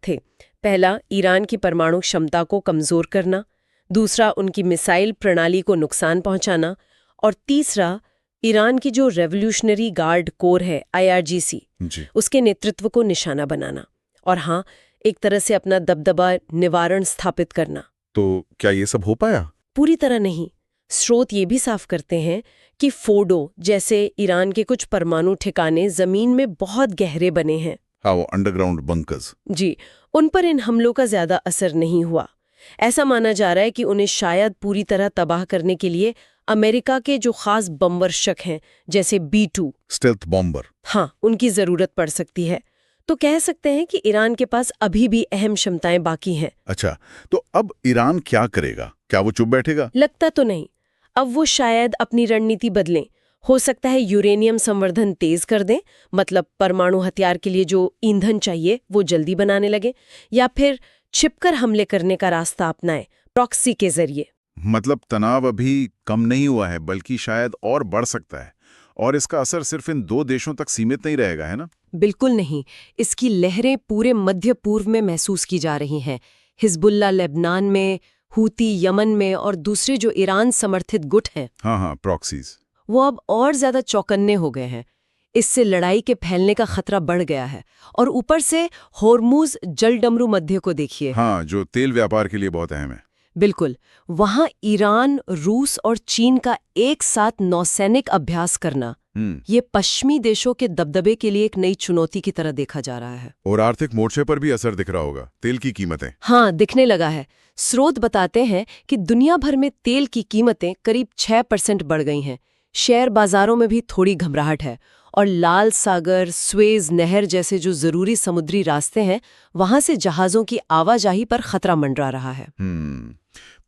थे। पहला, ईरान की परमाणु क्षमता को कमजोर करना, दूसरा, उनकी मिसाइल प्रणाली को नुकसान पहुंचाना, और तीसरा, ईरान की जो रेवोल्यूशनरी गार्ड कोर है IRGC, उसके नेतृत्व को निशाना बनाना, और हाँ, एक तरह से अपना दबदबा निवारण स्थापित करना। तो क्या ये सब हो पाया? पूरी तरह नहीं। स्रोत ये भी साफ करते हैं कि फोर्डो जैसे ईरान के कुछ परमाणु ठिकाने जमीन में बहुत गहरे बने हैं। हाँ, वो अंडरग्राउंड बंकर्स। जी, उन पर इन हमलों का ज्यादा असर नहीं हुआ। ऐसा माना जा रहा है कि उन्हें शायद पूरी तरह तबाह करने के लिए अमेरिका के जो खास बमवर्षक हैं, जैसे B-2 स्टेल्थ बॉम्बर, हाँ, उनकी जरूरत पड़ सकती है। तो कह सकते हैं कि ईरान के पास अभी भी अहम क्षमताएं बाकी हैं। अच्छा, तो अब ईरान क्या करेगा? क्या वो चुप बैठेगा? लगता तो नहीं। अब वो शायद अपनी रणनीति बदलें। हो सकता है यूरेनियम संवर्धन तेज कर दें, मतलब परमाणु हथियार के लिए जो ईंधन चाहिए वो जल्दी बनाने लगे, या फिर छिपकर हमले करने का रास्ता अपनाएं, प्रॉक्सी के जरिए। मतलब तनाव अभी कम नहीं हुआ है, बल्कि शायद और बढ़ सकता है। और इसका असर सिर्फ इन 2 देशों तक सीमित नहीं रहेगा, है ना? बिल्कुल नहीं। इसकी लहरें पूरे मध्य पूर्व में महसूस की जा रही हैं। हिजबुल्ला लेबनान में, हूती यमन में, और दूसरे जो ईरान समर्थित गुट हैं, हाँ, प्रॉक्सीज, वो अब और ज्यादा चौकन्ने हो गए हैं। इससे लड़ाई के फैलने का खतरा बढ़ गया है। और ऊपर से होर्मुज जलडमरू मध्य को देखिए। हाँ, जो तेल व्यापार के लिए बहुत अहम है। बिल्कुल। वहां ईरान, रूस और चीन का एक साथ नौसैनिक अभ्यास करना, ये पश्चिमी देशों के दबदबे के लिए एक नई चुनौती की तरह देखा जा रहा है। और आर्थिक मोर्चे पर भी असर दिख रहा होगा। तेल की कीमतें, हाँ, दिखने लगा है। स्रोत बताते हैं कि दुनिया भर में तेल की कीमतें करीब 6% बढ़ गई हैं। शेयर बाजारों में भी थोड़ी घबराहट है, और लाल सागर, स्वेज नहर जैसे जो जरूरी समुद्री रास्ते हैं, वहां से जहाजों की आवाजाही पर खतरा मंडरा रहा है।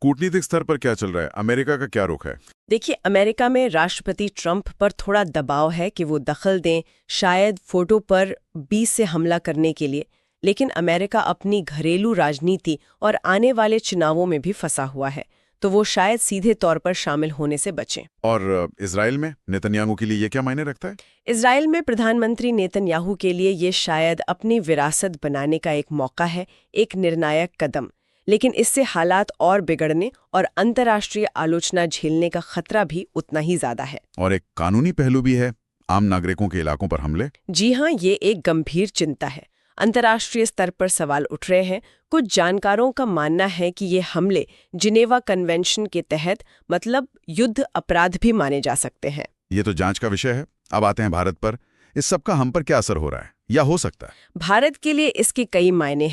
कूटनीतिक स्तर पर क्या चल रहा है? अमेरिका का क्या रुख है? देखिए, अमेरिका में राष्ट्रपति ट्रंप पर थोड़ा दबाव है कि वो दखल दें, शायद फोटो पर 20 से हमला करने के लिए। लेकिन अमेरिका अपनी घरेलू राजनीति और आने वाले चुनावों में भी फंसा हुआ है, तो वो शायद सीधे तौर पर शामिल होने से बचें। और इजराइल में नेतन्याहू के लिए ये क्या मायने रखता है? इजराइल में प्रधानमंत्री नेतन्याहू के लिए ये शायद अपनी विरासत बनाने का एक मौका है, एक निर्णायक कदम। लेकिन इससे हालात और बिगड़ने और अंतर्राष्ट्रीय आलोचना झेलने का खतरा भी उतना ही ज्यादा है। और एक कानूनी पहलू भी है, आम नागरिकों के इलाकों पर हमले। जी हाँ, ये एक गंभीर चिंता है। अंतर्राष्ट्रीय स्तर पर सवाल उठ रहे हैं। कुछ जानकारों का मानना है कि ये हमले जिनेवा कन्वेंशन के तहत, मतलब युद्ध अपराध भी माने जा सकते हैं। ये तो जांच का विषय है। अब आते हैं भारत पर। इस सब का हम पर क्या असर हो रहा है या हो सकता है? भारत के लिए इसके कई मायने हैं।